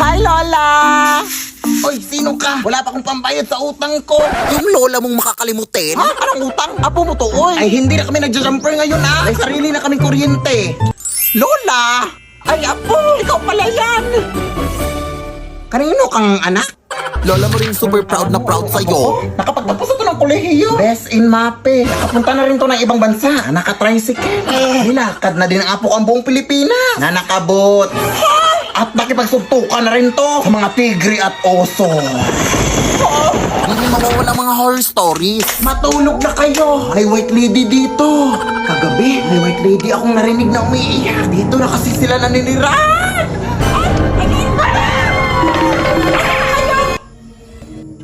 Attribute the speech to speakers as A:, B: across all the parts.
A: Hi, Lola!
B: Oy, sino ka? Wala pa akong pambayad sa utang ko.
A: Yung lola mong makakalimutin?
B: Ha? Anong utang?
A: Apo mo to, oy!
B: Ay, hindi na kami nagja-jumper ngayon, ha? May sarili na kaming kuryente.
A: Lola! Ay, apo! Ikaw pala yan!
B: Kanino kang anak?
A: Lola mo rin super proud na proud sa'yo.
B: Nakapagtapos ito ng kolehiyo. Best in MAPE. Nakapunta na rin to ng ibang bansa. Naka-tricycle. Nilakad na din ang apo ko ang buong Pilipinas. Na nakabot. At nakipagsuntukan na rin to sa mga tigre at oso.
A: Hindi mawawala mga horror stories.
B: Matulog na kayo. May white lady dito. Kagabi, may white lady akong narinig na umiiyak. Dito na kasi sila naninirahan.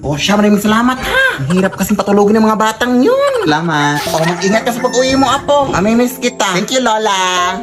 B: Oh, siya, maraming salamat ha. Ang hirap kasing patulogin ng mga batang yun. Salamat. Oh, mag-ingat ka sa pag-uwi mo, apo. Amimiss kita. Thank you, Lola.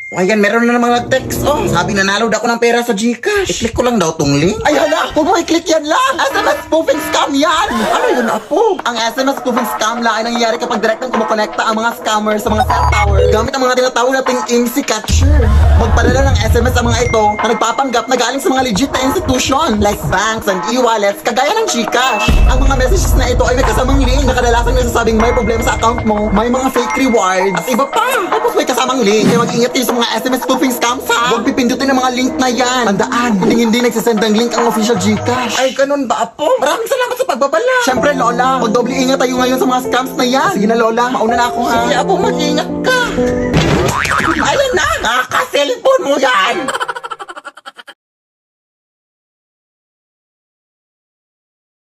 B: O ayan, meron na namang nag-text. Oh, sabi nanalo daw ako ng pera sa GCash. I-click ko lang daw tong link. Ay, hala, huwag mo i-click yan lang. SMS spoofing scam yan. Ano yun, apo? Ang SMS spoofing scam lang ay nangyayari kapag direktang kumukonekta ang mga scammers sa mga cell tower gamit ang mga tinatawag nating IMSI catcher. Magpadala ng SMS ang mga ito na nagpapanggap na galing sa mga legit na institution like banks and e-wallets kagaya ng GCash. Ang mga messages na ito ay may kasamang link na kadalasang nagsasabing may problema sa account mo, may mga fake rewards, at iba pa. Tapos may kasamang link. Kaya mag-ingat kayo sa mga SMS spoofing scams ha. Huwag pipindutin ang mga link na yan. Tandaan, hindi nagsasend ng link ang official GCash. Ay, ganun ba, apo? Maraming salamat sa pagbabala. Siyempre, Lola, mag-doble ingat tayo ngayon sa mga scams na yan. Sige na, Lola, mauna na ako ha. Sige, apo, mag-ingat ka. Ayan na, nakaka-cellphone mo yan.